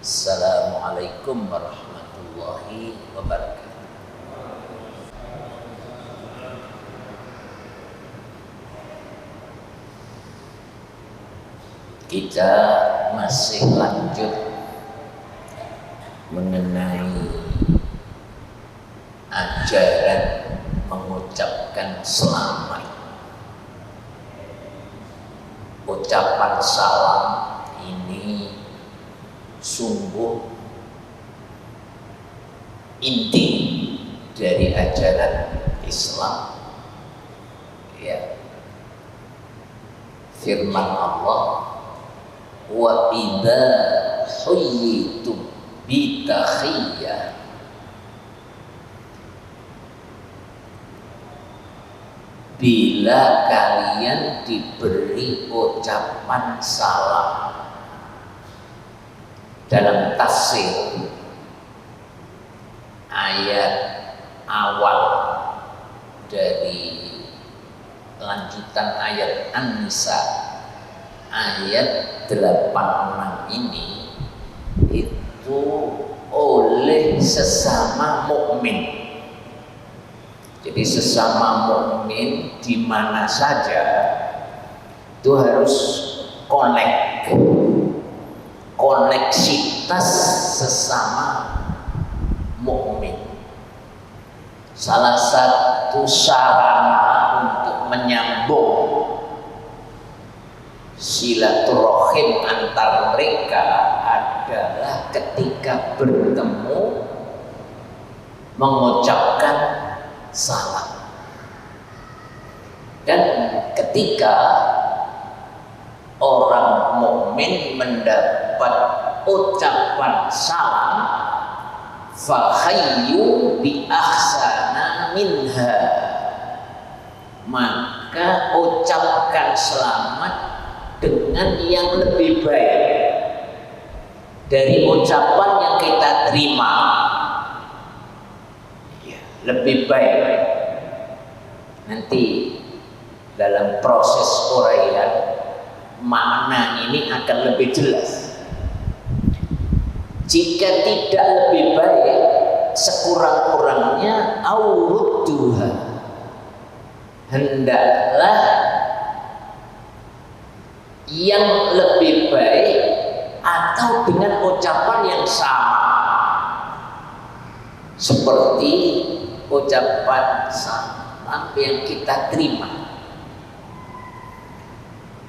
Assalamualaikum warahmatullahi wabarakatuh. Kita masih lanjut mengenai ajaran mengucapkan selamat. Ucapan salam ini sungguh inti dari ajaran Islam. Ya. Firman Allah, wa idza huyyitum bi tahiyyah, bila kalian diberi ucapan salam. Dalam tafsir ayat awal dari lanjutan ayat An-Nisa ayat 86 ini itu oleh sesama mukmin. Jadi sesama mukmin di mana saja itu harus koneksitas sesama mukmin. Salah satu sarana untuk menyambung silaturahim antar mereka adalah ketika bertemu mengucapkan salam. Dan ketika orang mukmin mendapat ucapan salam, fahayyu bi ahsana minha, maka ucapkan selamat dengan yang lebih baik dari ucapan yang kita terima. Ya, lebih baik. Nanti dalam proses uraian makna ini akan lebih jelas. Jika tidak lebih baik, sekurang-kurangnya aurudduha, hendaklah yang lebih baik atau dengan ucapan yang sama seperti ucapan salam yang kita terima.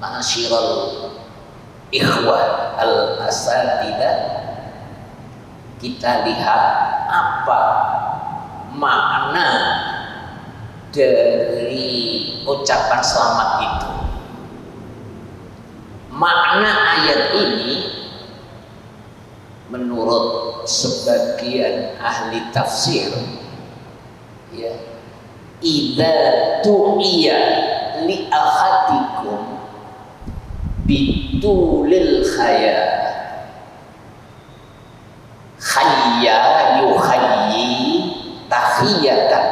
Ma'asyiral ikhwah al-asatidah, kita lihat apa makna dari ucapan selamat itu. Makna ayat ini menurut sebagian ahli tafsir, ya, idza tu'iya li ahadikum bitulil khaya, khayya yuhayyi tahiyatan,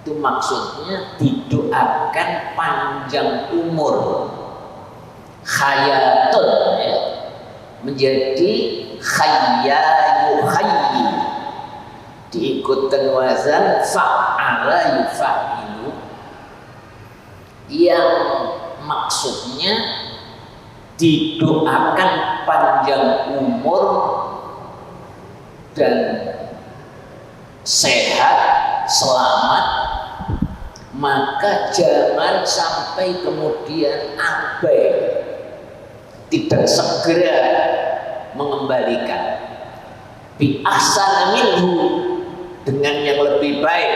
itu maksudnya didoakan panjang umur. Khayatun, ya, menjadi khayya yuhayyi, diikutkan wazan fa'ala yufa'ilu, yang maksudnya didoakan panjang umur dan sehat, selamat, maka jangan sampai kemudian abai, tidak segera mengembalikan. Bi ahsana minhu, dengan yang lebih baik.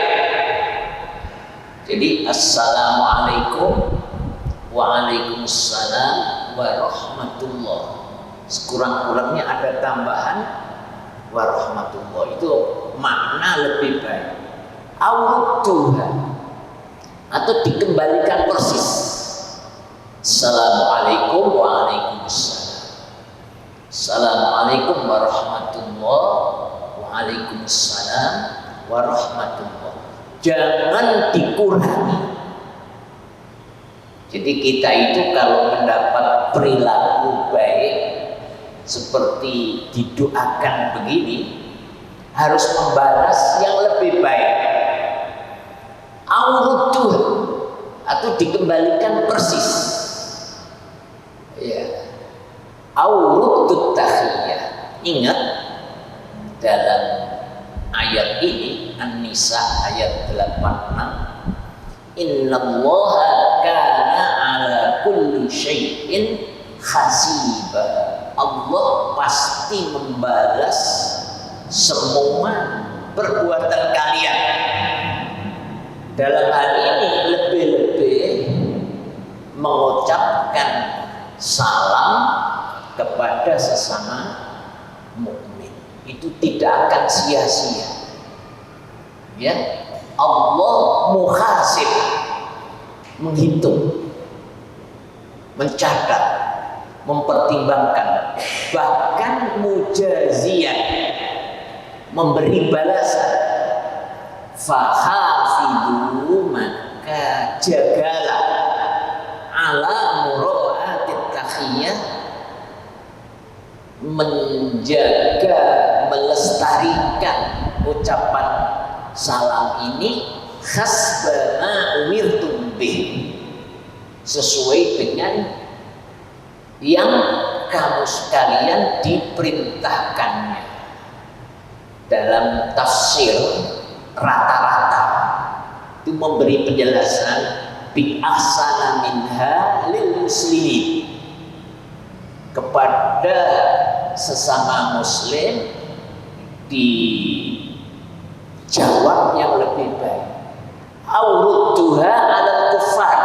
Jadi assalamualaikum, waalaikumsalam warahmatullah, sekurang-kurangnya ada tambahan warahmatullah, itu makna lebih baik. Aurudduha, atau dikembalikan persis. Assalamualaikum, waalaikumsalam, assalamualaikum warahmatullah, waalaikumsalam warahmatullah, jangan dikurangi. Jadi kita itu kalau mendapat perilaku baik seperti didoakan begini, harus membalas yang lebih baik. Auruduh, atau dikembalikan persis. Ya. Aurudut tahiyah. Ingat dalam ayat ini An-Nisa ayat 86, innallaha kana ala kulli syai'in hasiba. Allah pasti membalas semua perbuatan kalian. Dalam hal ini lebih-lebih mengucapkan salam kepada sesama mukmin itu tidak akan sia-sia. Ya, Allah muhasib, menghitung, mencatat, mempertimbangkan, bahkan mujazian, memberi balasan. Fahafidu, maka jagalah ala mura'atit tahiyah, menjaga, melestarikan ucapan salam ini hasbama umirtum bih, sesuai dengan yang kamu sekalian diperintahkannya. Dalam tafsir rata-rata itu memberi penjelasan bi ahsana minha lil muslimin, kepada sesama muslim dijawab yang lebih baik. Aurudduha ala kufar,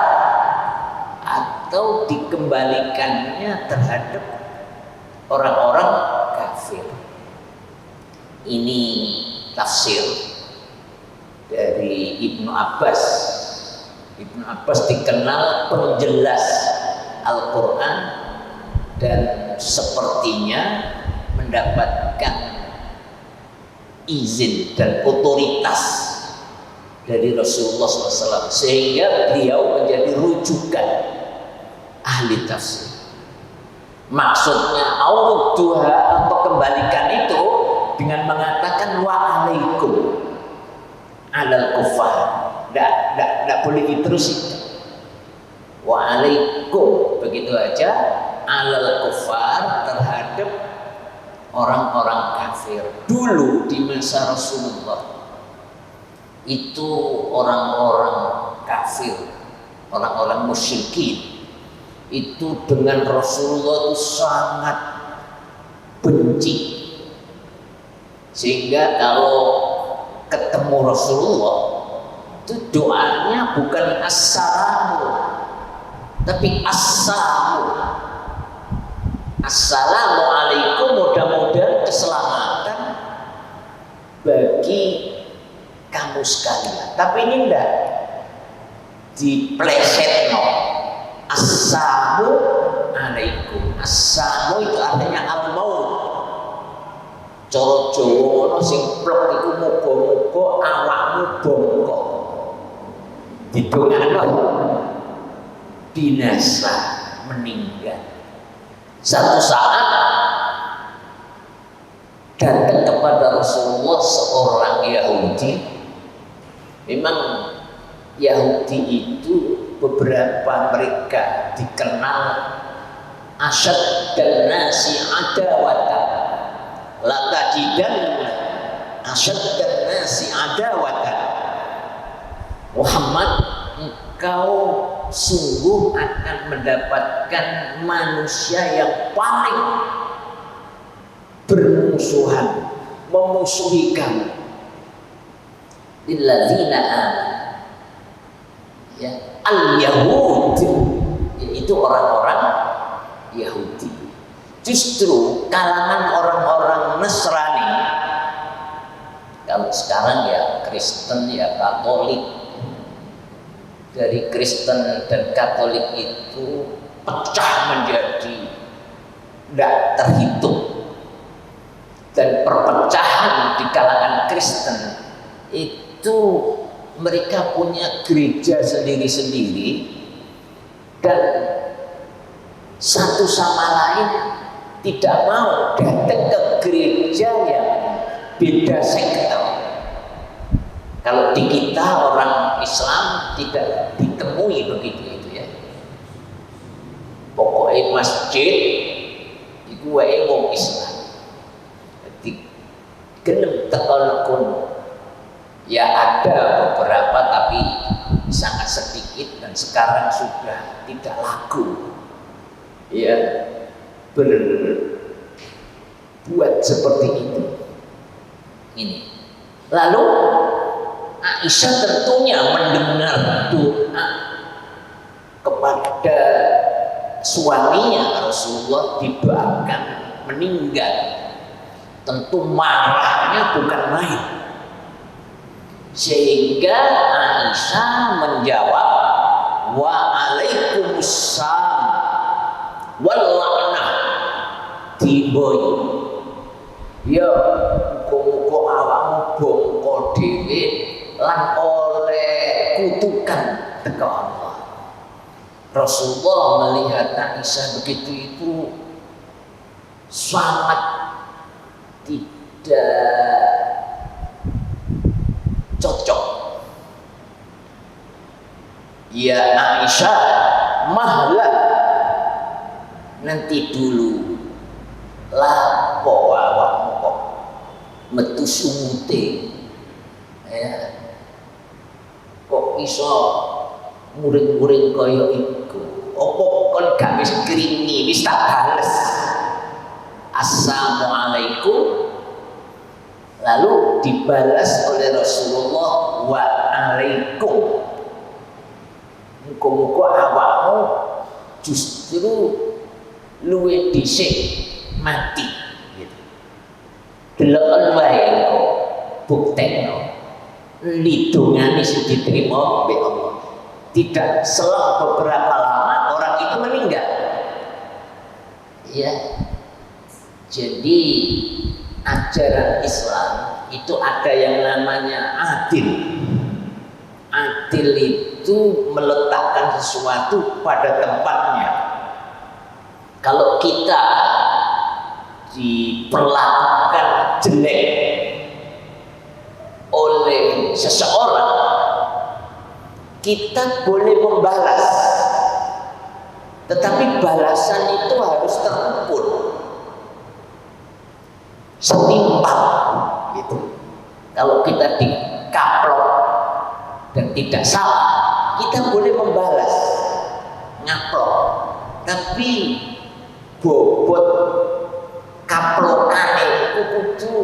atau dikembalikannya terhadap orang-orang kafir. Ini tafsir dari Ibnu Abbas. Ibnu Abbas dikenal penjelas Al-Quran dan sepertinya mendapatkan izin dan otoritas dari Rasulullah SAW, sehingga beliau menjadi rujukan ahli tafsir. Maksudnya aurudduha, atau kembalikan itu dengan mengatakan wa alaikum alal kufar, tidak boleh diterusin. Wa alaikum, begitu aja, alal kufar, terhadap orang-orang kafir. Dulu di masa Rasulullah itu orang-orang kafir, orang-orang musyrikin itu dengan Rasulullah itu sangat benci, sehingga kalau ketemu Rasulullah itu doanya bukan assalamu, tapi assamu. Assalamualaikum, mudah-mudahan keselamatan bagi kamu sekalian. Tapi ini enggak dipleset, no. Assalamu alaikum. Assamu itu artinya al-maut. Cara Jawa ana sing plek iku muga-muga awakmu bongkok. Didongakno binasa, meninggal. Satu saat datang kepada Rasulullah seorang Yahudi. Memang Yahudi itu beberapa mereka dikenal asyad dan nasi adawatan, la tajidanna asyad dan nasi adawatan. Muhammad, engkau sungguh akan mendapatkan manusia yang paling bermusuhan, memusuhi kamu. Illadzina amanu, ya, al-Yahud, yaitu orang-orang Yahudi. Justru kalangan orang-orang Nasrani, kalau sekarang ya Kristen, ya Katolik, dari Kristen dan Katolik itu pecah menjadi tidak terhitung, dan perpecahan di kalangan Kristen itu mereka punya gereja sendiri-sendiri dan satu sama lain tidak mau datang ke gereja yang beda sekte. Kalau di kita orang Islam tidak ditemui begitu itu ya. Pokoknya masjid itu wae wong Islam. Jadi gelem tekan kono. Ya ada beberapa tapi sangat sedikit dan sekarang sudah tidak laku. Ya berbuat seperti itu. Ini. Lalu Aisyah tentunya mendengar doa kepada suaminya Rasulullah didoakan meninggal. Tentu marahnya bukan main. Sehingga Aisyah menjawab, wa alaikumussalam wal la'nah diboy. Ya muga-muga awakmu bongko dhewe lan oleh kutukan teko Allah. Rasulullah melihat Aisyah begitu itu sangat tidak cocok. Ya Aisyah, mahlah nanti dulu lapo awakmu kok metu sumute ya. Kok iso muring-muring kaya iku? Opo kon gak wis kringi wis tak bales assalamualaikum, lalu dibalas oleh Rasulullah wa alaikum. Muga-muga awakmu justru luwih dhisik mati gitu. Delokon wae kok buktekno lidungane sing diterima oleh Allah. Tidak selang beberapa lama orang itu meninggal. Ya. Jadi ajaran Islam itu ada yang namanya adil. Adil itu meletakkan sesuatu pada tempatnya. Kalau kita diperlakukan jelek oleh seseorang, kita boleh membalas, tetapi balasan itu harus terukur, setimpal gitu. Kalau kita dikaplok dan tidak salah, kita boleh membalas, ngaplok, tapi bobot kaplokane iku kudu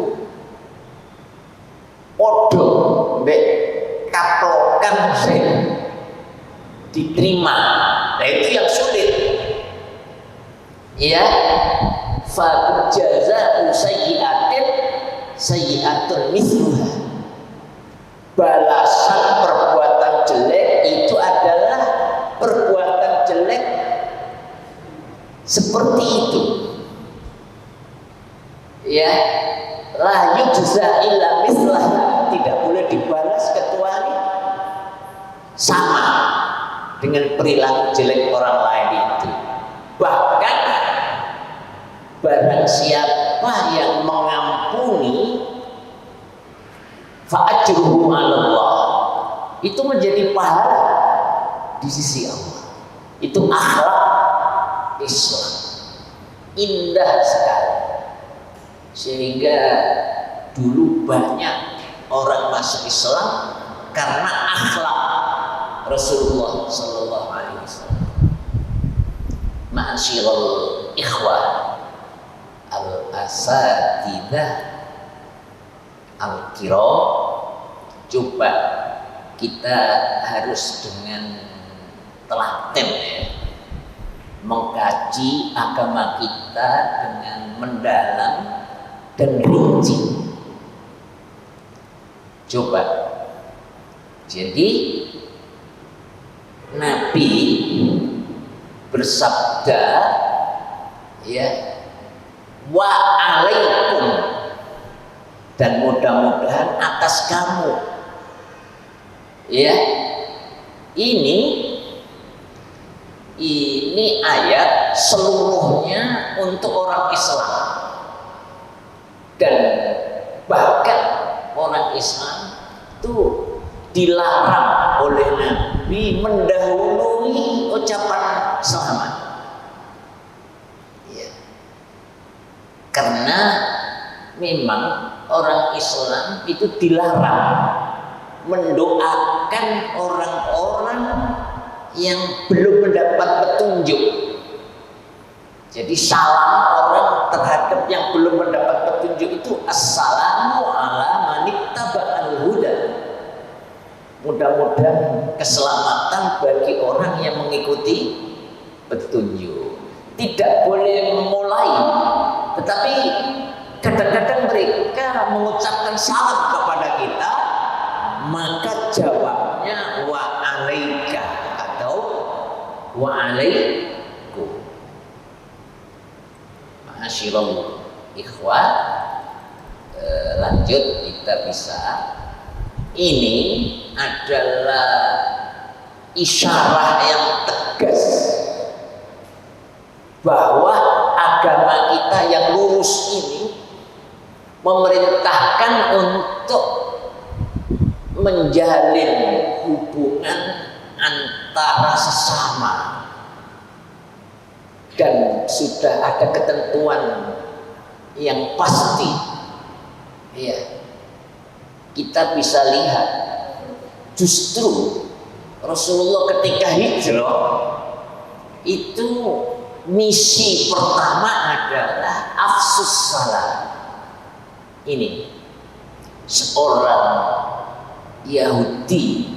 padha mbek kaplokan sing diterima. Nah itu yang sulit. Ya, fa jazaa'u sayyi'atin sayyi'atun mithluha. Balasan perbuatan jelek itu adalah perbuatan jelek seperti itu. Ya, la yujza illa mislaha, tidak boleh dibalas kecuali sama dengan perilaku jelek orang lain itu. Bahkan barang siapa yang mengampuni fa'ajruhu 'ala Allah, itu menjadi pahala di sisi Allah. Itu akhlak Islam, indah sekali. Sehingga dulu banyak orang masuk Islam karena akhlak Rasulullah Sallallahu Alaihi Wasallam. Ma'asyiral ikhwah al-asatidzah al-kiram, coba kita harus dengan telaten ya, mengkaji agama kita dengan mendalam dan rinci. Coba. Jadi Nabi bersabda ya, wa alaikum, dan mudah-mudahan atas kamu. Ya. Ini ayat seluruhnya untuk orang Islam, dan bahkan orang Islam itu dilarang oleh Nabi mendahului ucapan selamat, ya. Karena memang orang Islam itu dilarang mendoakan orang-orang yang belum mendapat petunjuk. Jadi salam orang terhadap yang belum mendapat petunjuk itu assalamu ala manittaba'al huda. Mudah-mudahan keselamatan bagi orang yang mengikuti petunjuk. Tidak boleh memulai, tetapi kadang-kadang mereka mengucapkan salam kepada kita, maka jawabnya wa alaika atau wa alaikum. Ma'asyiral ikhwah, lanjut kita bisa. Ini adalah isyarat yang tegas bahwa agama kita yang lurus ini memerintahkan untuk menjalin hubungan antara sesama, dan sudah ada ketentuan yang pasti. Ya, kita bisa lihat justru Rasulullah ketika hijrah itu misi pertama adalah afsus salam. Ini seorang Yahudi,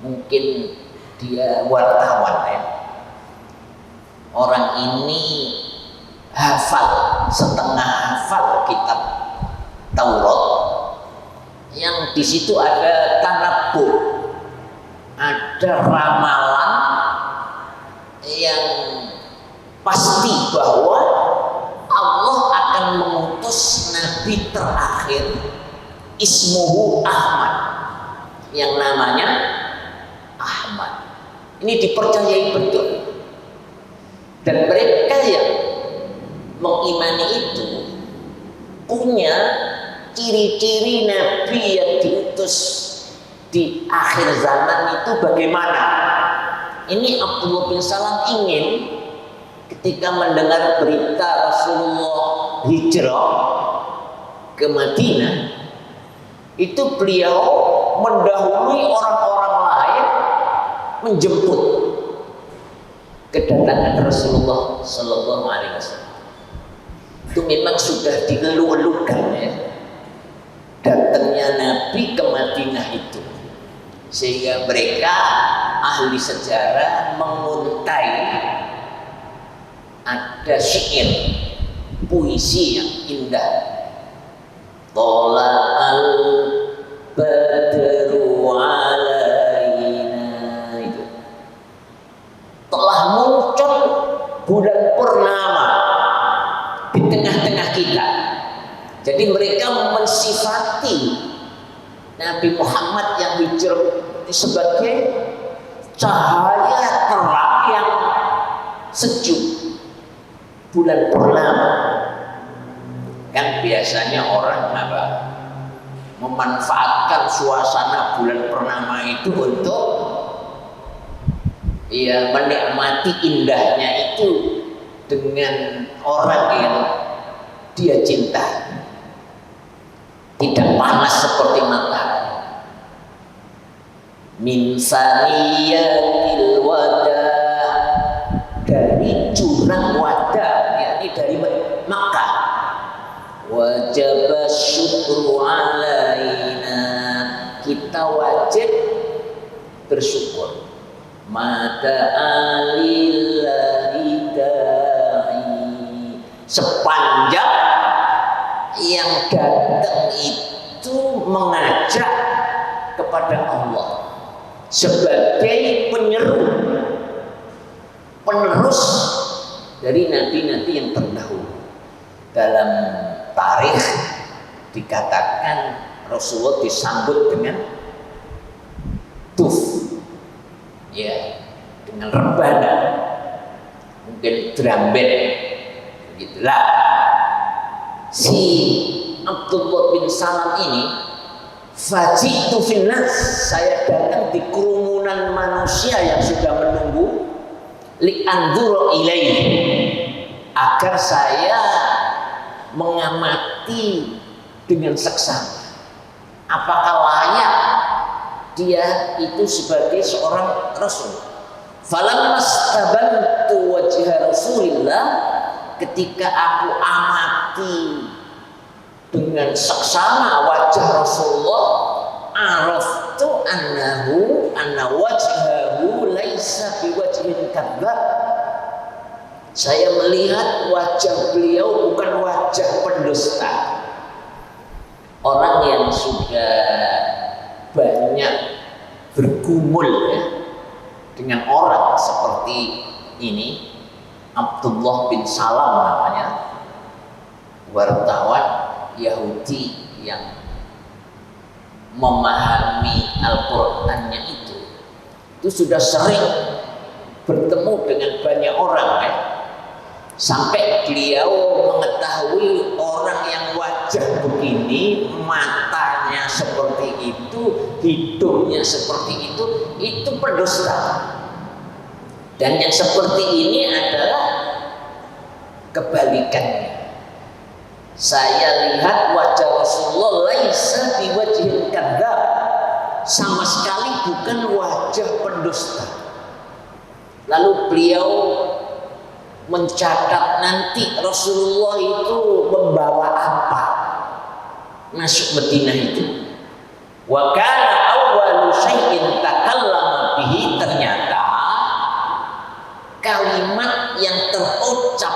mungkin dia wartawan ya. Orang ini setengah hafal kitab Taurat, yang di situ ada tanabbuh, ada ramalan yang pasti bahwa Allah akan mengutus nabi terakhir ismuhu Ahmad, yang namanya Ahmad. Ini dipercayai betul, dan mereka yang mengimani itu punya ciri-ciri nabi yang diutus di akhir zaman itu bagaimana. Ini Abdullah bin Salam ingin ketika mendengar berita Rasulullah hijrah ke Madinah, itu beliau mendahului orang-orang lain menjemput kedatangan Rasulullah Sallallahu Alaihi Wasallam. Itu memang sudah dielu-elukan ya, datangnya Nabi ke Madinah itu, sehingga mereka ahli sejarah menguntai ada syair puisi yang indah, Tola'al badru alaina, itu telah muncul bulan purnama di tengah-tengah kita. Jadi mereka mensifati Nabi Muhammad yang hijrah sebagai cahaya terang yang sejuk bulan purnama. Kan biasanya orang memanfaatkan suasana bulan purnama itu untuk menikmati indahnya itu dengan orang yang dia cinta. Tidak panas seperti matahari. Min saniyatil wada, dari jurang wada, yakni dari Makkah. Wajib syukru alaina, kita wajib bersyukur. Mata alillahi da'i, sepanjang yang datang itu mengajak kepada Allah sebagai penyeru, penerus dari nabi-nabi yang terdahulu. Dalam tarikh dikatakan Rasulullah disambut dengan tuf, ya, dengan rebana. Mungkin drum band. Begitulah. Si Abdullah bin Salam ini, faji'tu finnas, saya datang di kerumunan manusia yang sudah menunggu, li anzura ilaihi, agar saya mengamati dengan seksama apakah layak dia itu sebagai seorang rasul. Falammastabantu wajha Rasulillah, ketika aku amati dengan seksama wajah Rasulullah, araftu anna wajhahu laisa biwajhin kadzdzab. Saya melihat wajah beliau bukan wajah pendusta. Orang yang sudah banyak bergumul ya, dengan orang seperti ini, Abdullah bin Salam namanya, wartawan Yahudi yang memahami Al-Qur'annya itu sudah sering bertemu dengan banyak orang ya. Sampai beliau mengetahui orang yang wajah begini, matanya seperti itu, hidungnya seperti itu pendusta. Dan yang seperti ini adalah kebalikannya. Saya lihat wajah Rasulullah laisa biwajhin kadzdzab, sama sekali bukan wajah pendusta. Lalu beliau mencatat nanti Rasulullah itu membawa apa masuk Madinah itu. Wa kana awwalu syai'in takallama bihi, ternyata kalimat yang terucap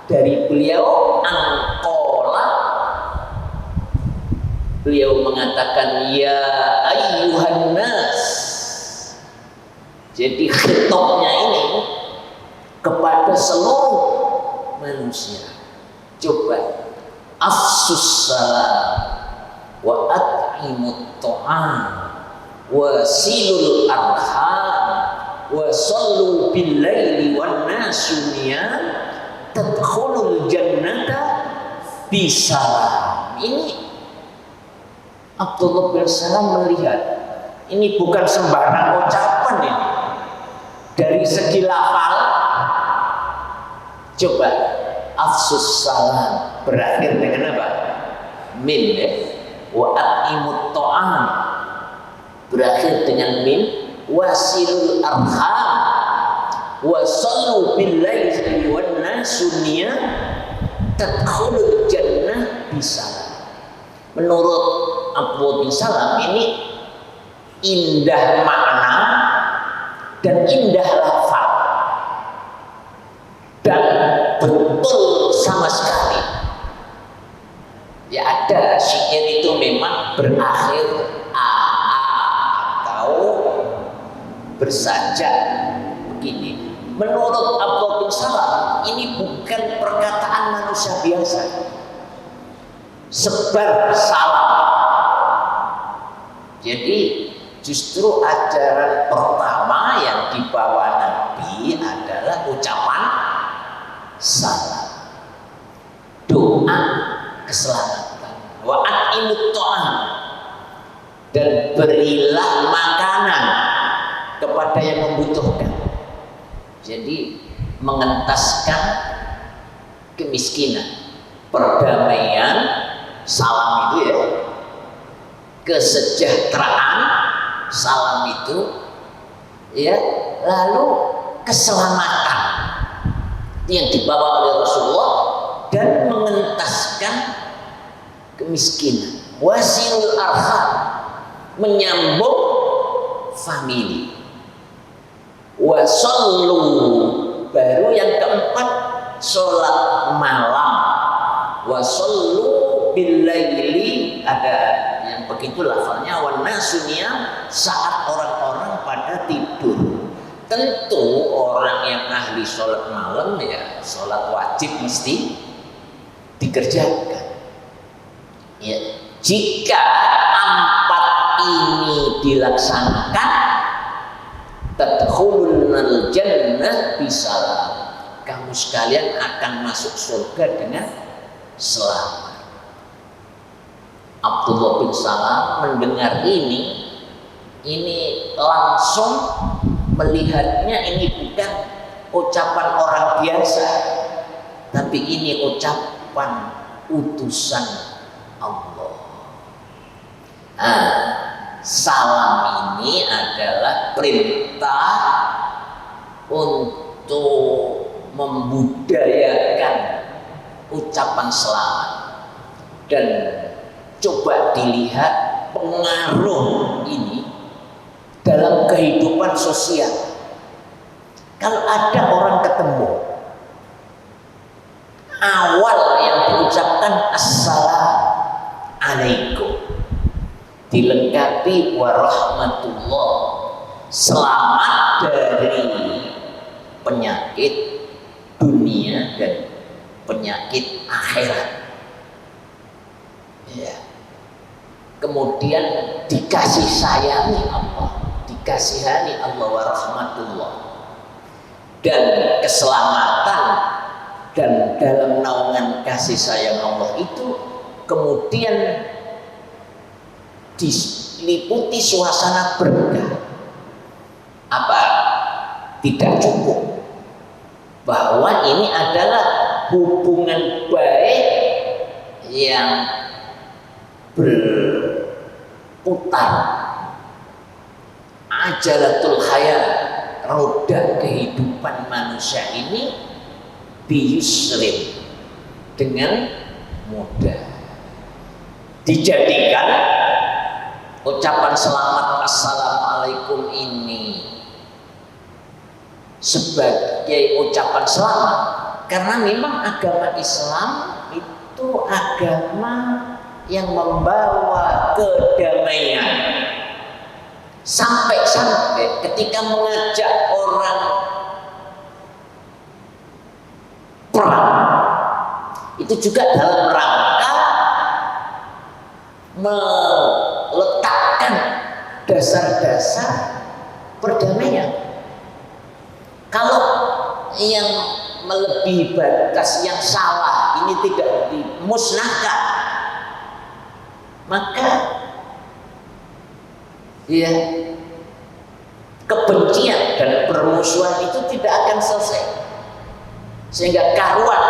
dari beliau angkola, beliau mengatakan ya ayyuhan nas. Jadi khitabnya ini kepada seluruh manusia. Coba afsus salam wa at'imut ta'am wa silul arham wa sallu bil laili wan nasu niyam tadkhulul jannata bisalam. Ini Abdullah bin Salam melihat ini bukan sembarang ucapan ini. Dari segi lafal, coba afsus salam berakhir dengan apa? Min ya. Wa at'imut ta'am berakhir dengan min. Wasilul arham wa sallu bil laili wan nasu niyam tadkhulul jannah bisalam. Menurut Abdullah bin Salam ini indah makna dan indah lafaz dan betul sama sekali. Ya ada syair itu memang berakhir atau bersajak begini. Menurut Abdullah bin Salam ini bukan perkataan manusia biasa. Sebar salam. Jadi justru ajaran pertama yang dibawa Nabi adalah ucapan salam, doa keselamatan, wa at'imut ta'am, dan berilah makanan kepada yang membutuhkan. Jadi mengentaskan kemiskinan, perdamaian, salam itu ya, kesejahteraan, salam itu ya, lalu keselamatan yang dibawa oleh Rasulullah dan mengentaskan kemiskinan. Wasilul arham, menyambung famili. Wasallu, baru yang keempat sholat malam. Wasallu bil laili, ada yang begitu lafalnya, wan nasu niyam, saat orang-orang pada tidur. Tentu orang yang ahli sholat malam ya sholat wajib mesti dikerjakan. Ya, jika empat ini dilaksanakan, tadkhulul jannah bisalam, kamu sekalian akan masuk surga dengan selamat. Abdullah bin Salam mendengar ini langsung melihatnya ini bukan ucapan orang biasa, tapi ini ucapan utusan Allah. Salam ini adalah perintah untuk membudayakan ucapan selamat. Dan coba dilihat pengaruh ini dalam kehidupan sosial. Kalau ada orang ketemu, awal yang diucapkan assalamualaikum, dilengkapi warahmatullah, selamat dari penyakit dunia dan penyakit akhirat. Ya. Kemudian dikasih sayangi Allah, dikasihani Allah warahmatullah, dan keselamatan dan dalam naungan kasih sayang Allah itu kemudian diliputi suasana berkah. Apa? Tidak cukup bahwa ini adalah hubungan baik yang berputar, ajalatul hayat, roda kehidupan manusia ini biyusrin, dengan mudah. Dijadikan ucapan selamat assalamualaikum ini sebagai ucapan selamat, karena memang agama Islam itu agama yang membawa kedamaian. Sampai-sampai ketika mengajak orang perang, itu juga dalam rangka meletakkan dasar-dasar perdamaian. Kalau yang melebihi batas yang salah ini tidak dimusnahkan, maka ya kebencian dan permusuhan itu tidak akan selesai, sehingga karuan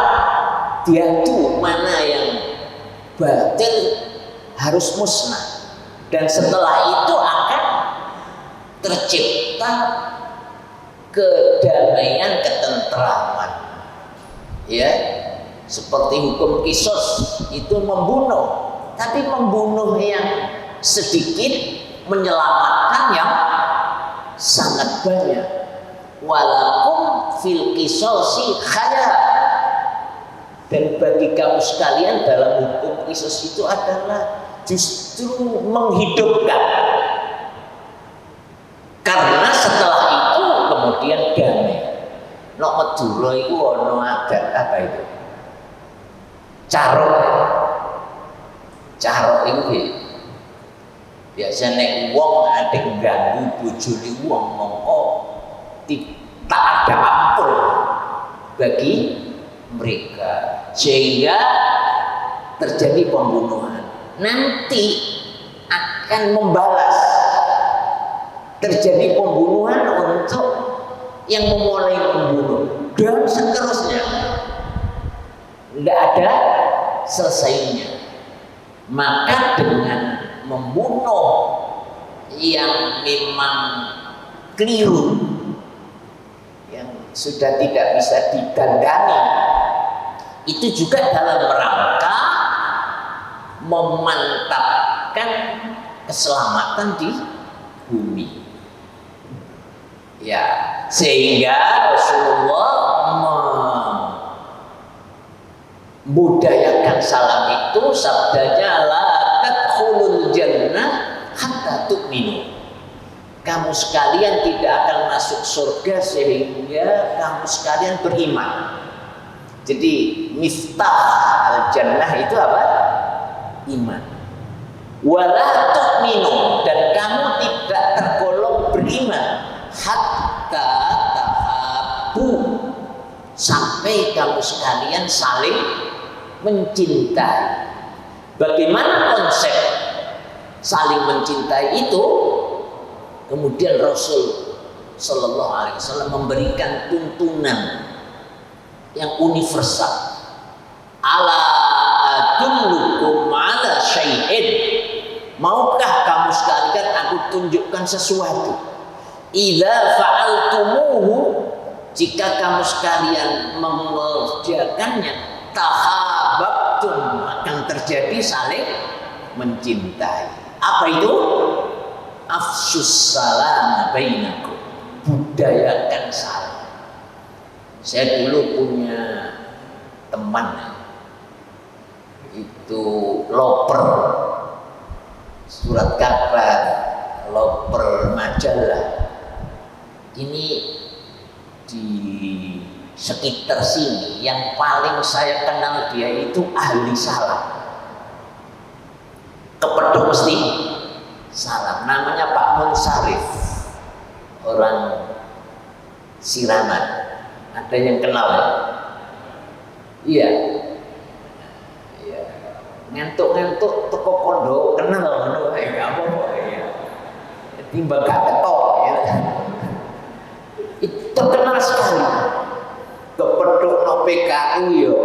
diadu mana yang batil harus musnah, dan setelah itu akan tercipta kedamaian, ketentraman. Ya, seperti hukum kisos itu membunuh, tapi membunuh yang sedikit menyelamatkan yang sangat banyak. Walakum fil qisosi khaya, dan bagi kamu sekalian dalam hukum kisos itu adalah justru menghidupkan, karena setelah itu kemudian damai. Nek Madura iku ana adat apa itu? Carok. Carok itu biasa nek wong ade ganggu bojone wong mongko tak ada ampun bagi mereka, sehingga terjadi pembunuhan. Nanti akan membalas, terjadi pembunuhan untuk yang memulai membunuh, dan seterusnya, tidak ada selesainya. Maka dengan membunuh yang memang keliru, yang sudah tidak bisa didandani, itu juga dalam rangka memantapkan keselamatan di bumi. Ya, sehingga Rasulullah membudayakan salam itu, sabdanya la tadkhulul jannah hatta tu'minu. Kamu sekalian tidak akan masuk surga sehingga kamu sekalian beriman. Jadi miftah al-jannah itu apa? Iman. Wala tu'minu, dan kamu tidak tergolong beriman hatta tahabbu, sampai kamu sekalian saling mencintai. Bagaimana konsep saling mencintai itu? Kemudian Rasul Sallallahu Alaihi Wasallam memberikan tuntunan yang universal. Ala adullukum ala syai'in, maukah kamu sekalian aku tunjukkan sesuatu? Idza fa'altumuhu, jika kamu sekalian mengerjakannya, tahabbtum, akan terjadi saling mencintai. Apa itu? Afsyus salam bainakum, budayakan salam. Saya dulu punya teman itu loper surat kabar, loper majalah. Ini di sekitar sini yang paling saya kenal dia itu ahli salam. Kepedok mesti salam. Namanya Pak Munsarif, orang Siraman. Ada yang kenal ya? Iya. Ngantuk-ngantuk teko kondo kenal ngono ae gak apa-apa ya. Timbang gak ketok ya. Itu terkenal sekali. Kepethuk no PKU yo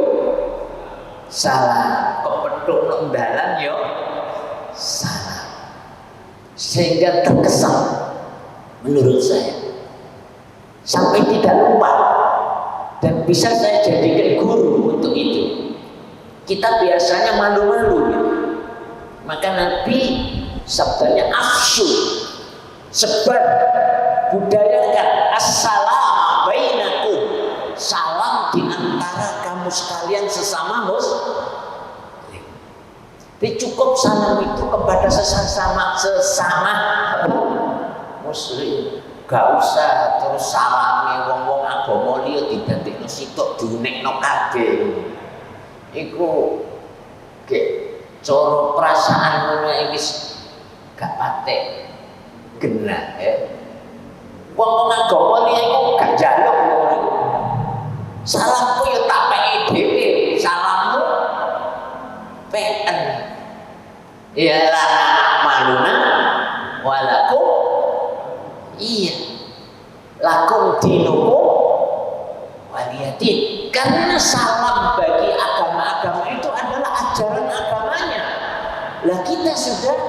salah, kepethuk no dalan yo salah. Sehingga terkesan menurut saya sampai tidak lupa, dan bisa saya jadikan guru untuk itu. Kita biasanya malu-malu, maka Nabi sabdanya afsyu, sebar, budayakan assalamu bainakum, salam di antara kamu sekalian sesama muslim. Tapi cukup salam itu kepada sesama muslim, gak usah terus salami wong-wong agama liya didadekno sitok diunekno kabeh. Iku ge cara perasaan ngono iki gak patek genah ya. Wong agama liya iku gak njaluk ngono. Salamku ya tak peki dhewe, salammu peken. Ya lana maluna walakum, iya lakum dinukum waliyadin. Karena salam bagi agama-agama itu adalah ajaran agamanya. Lah kita sudah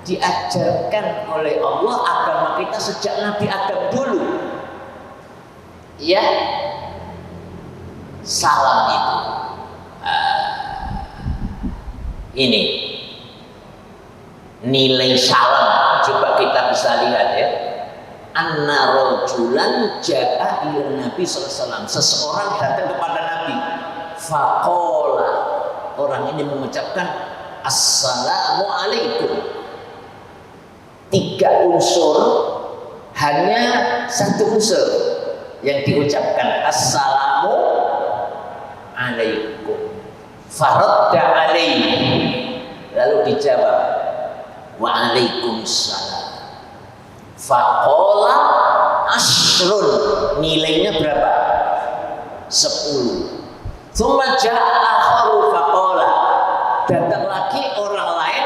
diajarkan oleh Allah agama kita sejak Nabi Adam dulu. Ya, salam itu. Ini nilai salam, coba kita bisa lihat ya. Anna rajulan ja'a ila Nabi sallallahu alaihi wasallam, seseorang datang kepada Nabi. Faqala, orang ini mengucapkan assalamu alaikum. 3 unsur, hanya 1 unsur yang diucapkan, assalamu alaikum. Faradda alaihi, lalu dijawab wa alaikumussalam. Faqala asrun, nilainya berapa? 10. Tsumma ja'a akharu faqala, datang lagi orang lain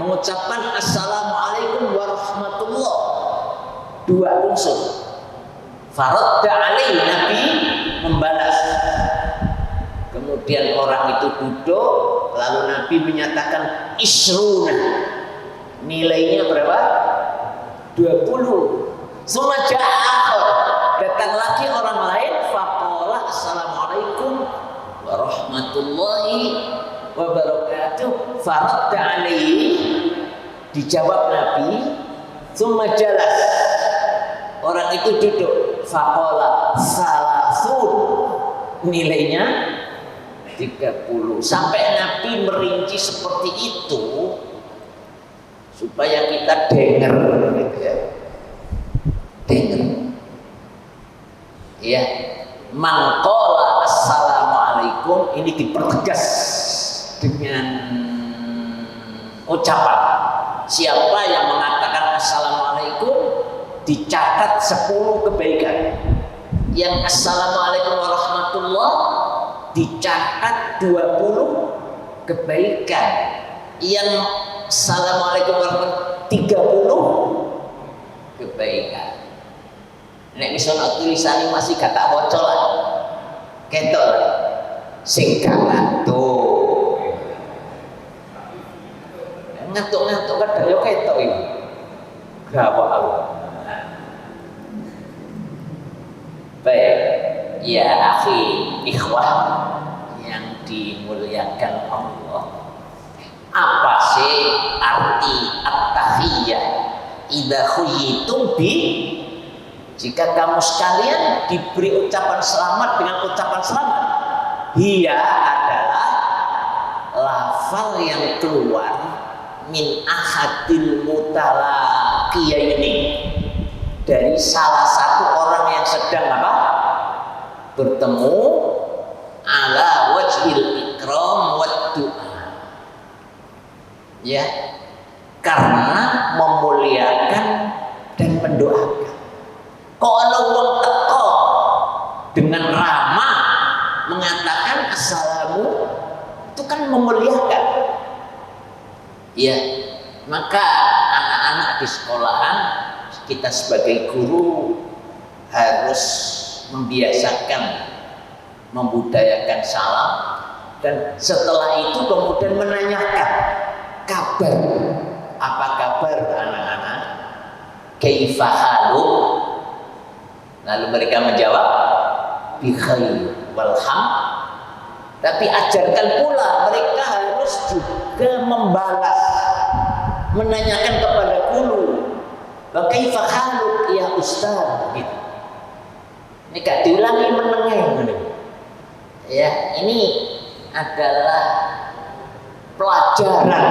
mengucapkan assalamualaikum warahmatullah. 2 unsur. Faradda alaihi, Nabi membalas. Kemudian orang itu duduk, lalu Nabi menyatakan isruna, nilainya berapa? 20. Suma ja'a akhar, datang lagi orang lain, faqala assalamualaikum warahmatullahi wabarakatuh. Faradda alaihi, dijawab Nabi. Suma jalas, orang itu duduk. Faqala salasun, nilainya 30. Sampai Nabi merinci seperti itu supaya kita dengar gitu ya. Dengar. Ya, man qala assalamualaikum, ini dipertegas dengan ucapan. Siapa yang mengatakan assalamualaikum dicatat 10 kebaikan. yang assalamualaikum warahmatullah dicatat 20 kebaikan, yang assalamualaikum warahmatullah 30 kebaikan. Nek misalnya tulisannya masih kata bocor lah, ketok sing ngantuk ngantuk kadang yo ketok iki gak apa-apa. Baik, ya akhi ikhwah yang dimuliakan Allah, apa sih arti at-tahiyyah idza khuyyitum bi? Jika kamu sekalian diberi ucapan selamat dengan ucapan selamat, hiya adalah lafal yang keluar min ahadil mutalaqiyaini, dari salah satu orang yang sedang apa? Bertemu, ala wajhil ikram wad du'a. Ya, karena memuliakan dan mendoakan. Kok ana wong teko dengan ramah mengatakan assalamu, itu kan memuliakan. Ya, maka anak-anak di sekolahan, kita sebagai guru harus membiasakan, membudayakan salam, dan setelah itu kemudian menanyakan kabar. Apa kabar anak-anak? Kaifa haluk? Lalu mereka menjawab bi khair walham. Tapi ajarkan pula mereka harus juga membalas, menanyakan kepada guru, wa kaifa haluk ya ustaz, gitu. Ini gak diulangi menengah. Ya, ini adalah pelajaran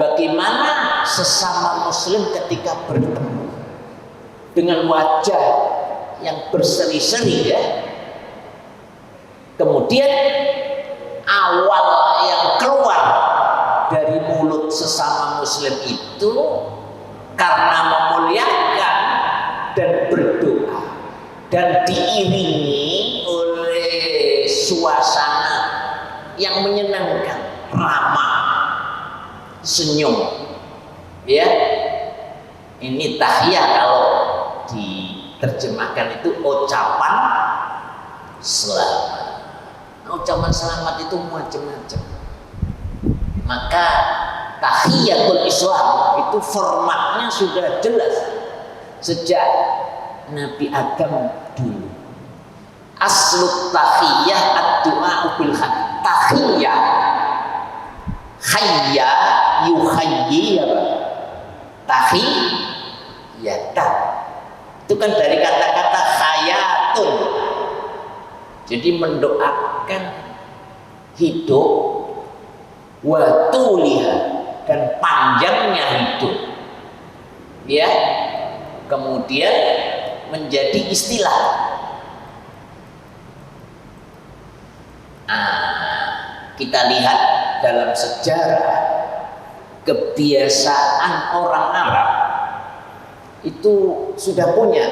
bagaimana sesama muslim ketika bertemu dengan wajah yang berseri-seri, ya. Kemudian awal yang keluar dari mulut sesama muslim itu karena memuliakan dan berdoa, dan diiringi oleh suasana yang menyenangkan, ramah, senyum, ya. Ini tahiyah kalau diterjemahkan itu ucapan selamat. Ucapan selamat itu macam-macam. Maka tahiyatul Islam itu formatnya sudah jelas sejak Nabi Adam dulu. Aslut tahiyah ad-du'a bil khair. Tahiyah hayya yuhayyi, apa? Tahiyatan. Itu kan dari kata-kata hayatun. Jadi mendoakan hidup, wa tuliha, dan panjangnya hidup. Ya. Kemudian menjadi istilah. Kita lihat dalam sejarah kebiasaan orang Arab itu sudah punya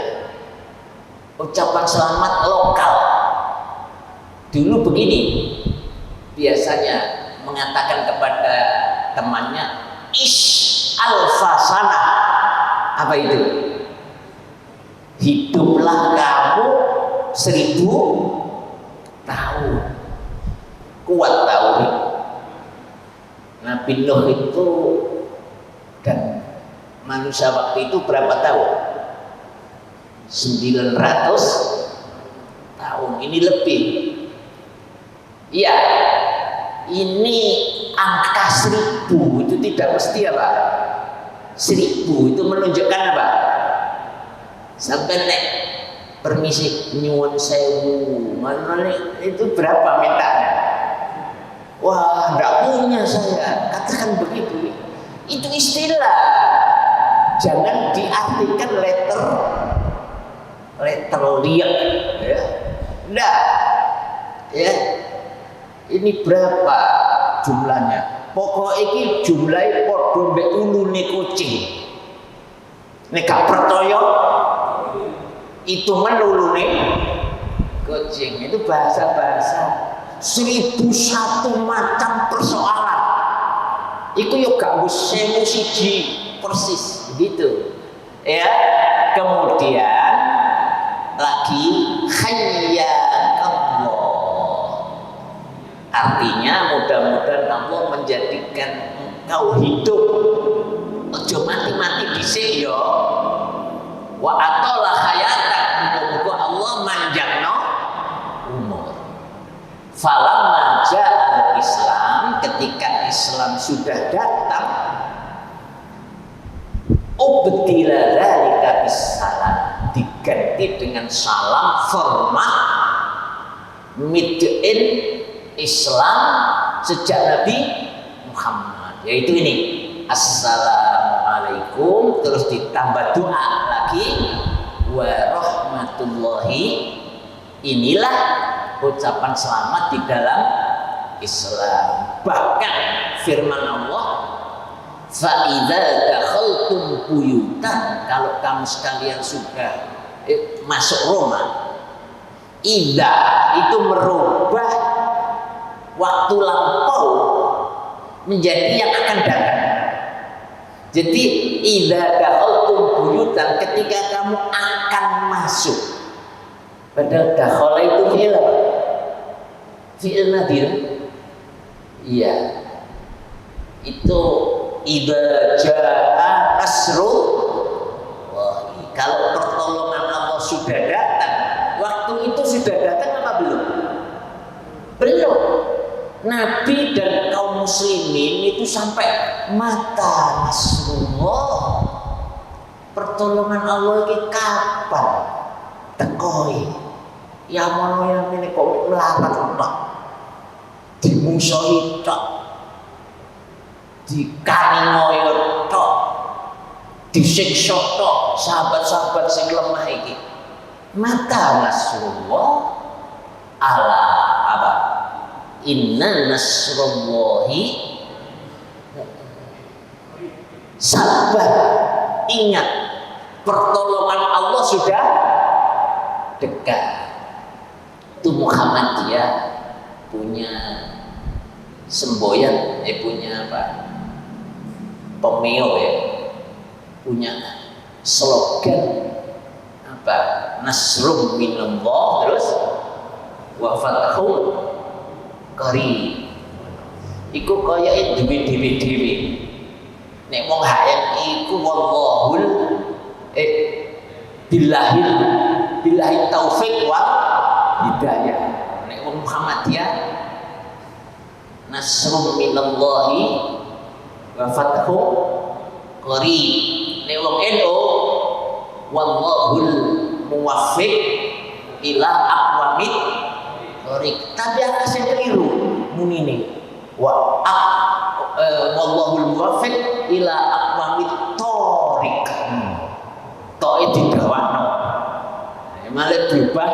ucapan selamat lokal. Dulu begini, biasanya mengatakan kepada temannya, ish alfasana. Apa itu? Hiduplah kamu 1000 tahun. Kuat tahun. Nabi Nuh itu dan manusia waktu itu berapa tahun? 900 tahun. Ini lebih. Ya, ini angka 1000 itu tidak mesti apa? 1000 itu menunjukkan apa? Sampai nek permisi nyuwun sewu, mana itu berapa mintanya? Wah, enggak punya saya. Katakan begitu. Itu istilah. Jangan diartikan letter liat, ya. Enggak. Ya. Ini berapa jumlahnya? Pokoknya ini jumlahnya podo mbek ulune kucing. Nek gak percaya hitungan ulune Kucing itu bahasa-bahasa 1001 macam persoalan. Iku yo gak wis 1001 persis gitu. Ya, kemudian lagi hayyakallah. Artinya mudah-mudahan Allah menjadikan engkau hidup. Ojo mati-mati dhisik yo. Wa atola hayatak, muga-muga Allah manjangno umur. Falamma ja'al Islam, ketika Islam sudah datang, ubtila dzalika bisalam, diganti dengan salam formal mid'in Islam sejak Nabi Muhammad, yaitu ini assalamualaikum, terus ditambah doa lagi wa rahmatullahi. Inilah ucapan selamat di dalam Islam. Bahkan firman Allah, fa idza dakhaltum buyutan, kalau kamu sekalian sudah masuk rumah, idza itu merubah waktu lampau menjadi yang akan datang. Jadi idza dakhaltum buyutan, ketika kamu akan masuk. Padahal dakhala itu fi'il apa? Fi'il nadir. Iya. Itu idza jaa nasrullah. Kalau pertolongan Allah sudah datang, waktu itu sudah datang apa belum? Belum. Nabi dan kaum muslimin itu sampai mata nasrullah. Pertolongan Allah ini kapan? Tekoi. Ya mono yang ini kok melarat tok. Dimusuhi tok. Dikani ngoyo tok. Disiksa tok sahabat-sahabat sing lemah iki. Mata nasrullah ala apa? Inna nasrullahi, sabar, ingat pertolongan Allah sudah dekat. Itu Muhammadiyah punya semboyan, punya apa? Pemeo ya, punya slogan apa? Nasrum minallah, terus wa fathun qarib. Iku kaya dhewe-dhewe. Nek wong hayang iku wallahul billahi taufik wa hidayah. Nek wong Muhammadiyah nasrun minallahi wa fathu qarib. Nek wong NU wallahul muwaffiq ila aqwamit thoriq. Tapi ana sing keliru munine. Wallahul muwaffiq ila aqwamit thoriq. Tok e didawakno. Malah berubah.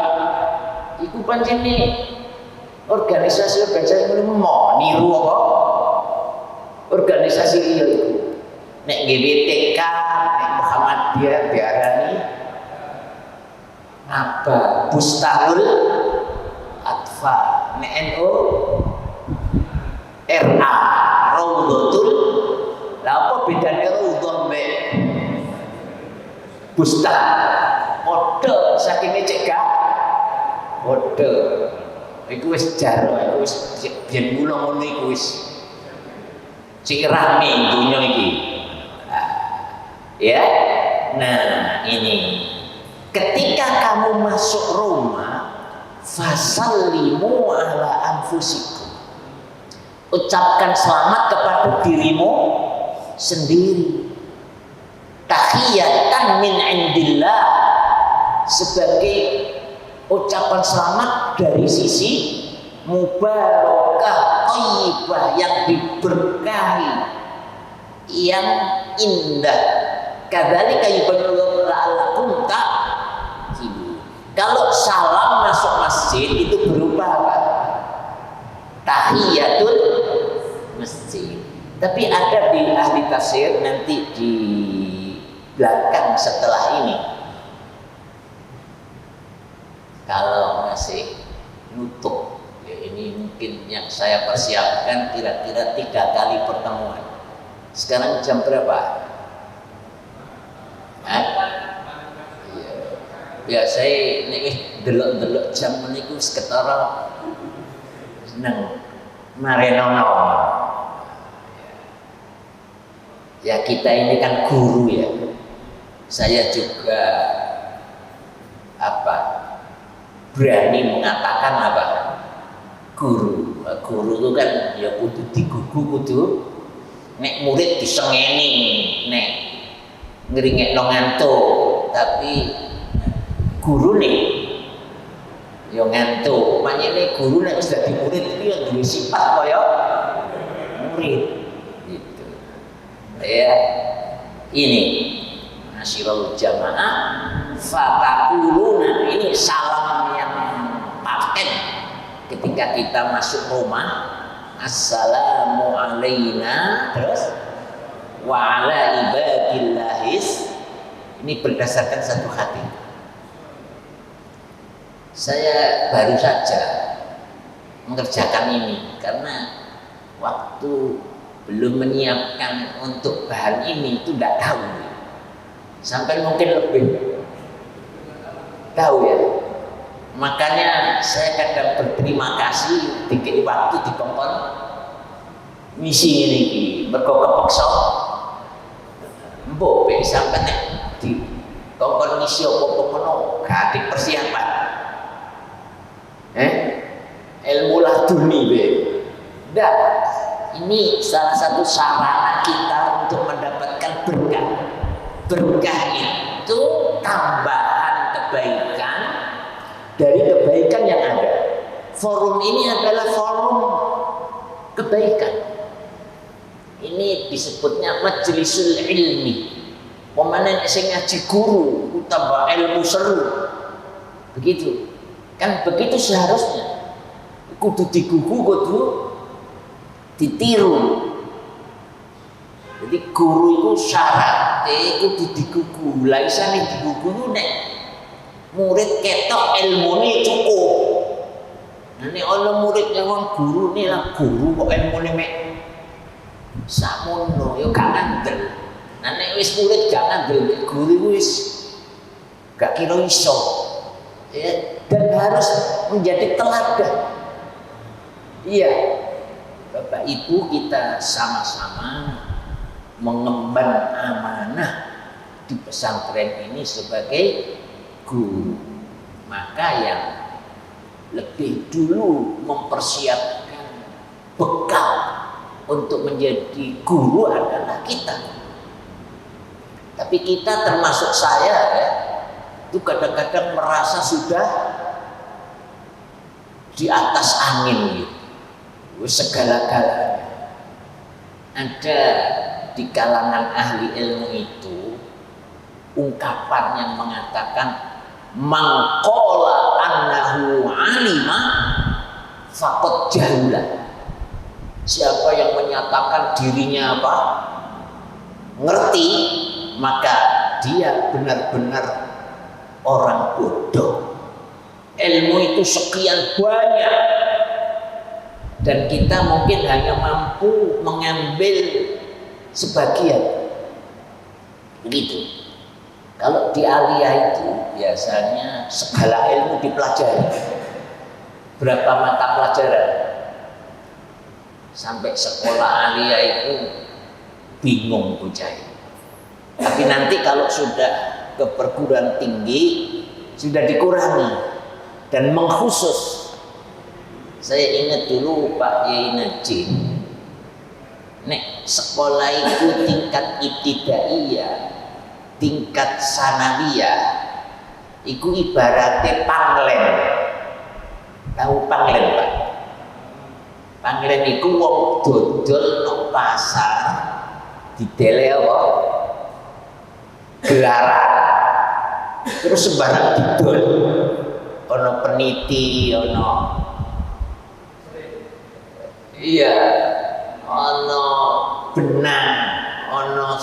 Iku pancene organisasi ini mau niru apa? Organisasi iya iku. Nek GBTK, nek Muhammadiyah diarani apa? Bustahul Atfa. Nek NU RA, Raudhatul. Lah apa bedane Raudhah mbek Bustah? Padha saking cek gak padha. Iku wis jaro, iku wis biyen kula ngono iku wis sing rame dunya iki. Ya. Nah, ini ketika kamu masuk rumah, fasallimu ala anfusikum. Ucapkan selamat kepada dirimu sendiri. Tahiyatan min indillah, sebagai ucapan selamat dari sisi mubarakah thayyibah, yang diberkahi, yang indah. Kadzalika yubayyinu la'allakum ta'qilun. Kalau salam masuk masjid itu berupa apa? Tahiyatul masjid. Tapi ada di ahli tafsir nanti di belakang setelah ini, kalau masih nutup. Ya, ini mungkin yang saya persiapkan kira-kira 3 kali pertemuan. Sekarang jam berapa? Hah? Iya. Ya saya nih delok-delok jam meniku seketara seneng marenono. Ya kita ini kan guru ya. Saya juga berani mengatakan guru. Guru itu kan ya kudu digugu, kudu nek murid disengeni, nek ngringekno ngantuk, tapi guru nih ya ngantuk. Makanya guru nek wis dadi murid iki ya duwe sifat kaya murid gitu. Ya ini Masyirul jamaah fatakuluna, ini salam yang paten ketika kita masuk rumah. Assalamu alaina terus wa ala ibadillahis. Ini berdasarkan satu hadis. Saya baru saja mengerjakan ini karena waktu belum menyiapkan untuk bahan ini itu tidak tahu. Sampai mungkin lebih tahu ya. Makanya saya kadang berterima kasih dikei waktu dikongkon misi ini mergo kepeksa mbok be sampai nek di kongkon misi apa ngono gak persiapan. Ilmu laduni be. Ndak, ini salah satu sarana kita untuk mendapatkan berkah. Berkah itu tambahan kebaikan dari kebaikan yang ada. Forum ini adalah forum kebaikan. Ini disebutnya majlisul ilmi. Pemanen sing ngaji guru utawa ilmu seru. Begitu. Kan begitu seharusnya. Kudu digugu, kudu ditiru. Jadi guru itu syaratnya itu digugu. Lah isane digugu nek murid ketok ilmune cukup. Nah nek ana murid yang guru nih lah guru kok ilmune mek sakmono yo gak ngandel. Nah nek wis murid gak ngandel guru wis gak kira iso. Ya, dan harus menjadi teladan. Iya. Bapak Ibu kita sama-sama mengemban amanah di pesantren ini sebagai guru. Maka yang lebih dulu mempersiapkan bekal untuk menjadi guru adalah kita. Tapi kita termasuk saya ya, itu kadang-kadang merasa sudah di atas angin gitu. Segala-galanya. Ada di kalangan ahli ilmu itu ungkapan yang mengatakan mangqala annahu alima faqad jahula. Siapa yang menyatakan dirinya ngerti, maka dia benar-benar orang bodoh. Ilmu itu sekian banyak dan kita mungkin hanya mampu mengambil sebagian. Begitu. Kalau di aliyah itu biasanya segala ilmu dipelajari. Berapa mata pelajaran? Sampai sekolah aliyah itu bingung bocah. Tapi nanti kalau sudah ke perguruan tinggi sudah dikurangi dan mengkhusus. Saya ingat dulu Pak Yai Najin, nek sekolah itu tingkat ibtidaiyah, tingkat sanawiyah, itu ibaratnya panglen. Tahu panglen Pak? Panglen itu wong dodol nang pasar didele apa? Gelaran. Terus sembarang didol. Ono peniti, ono iya, ono benang, ono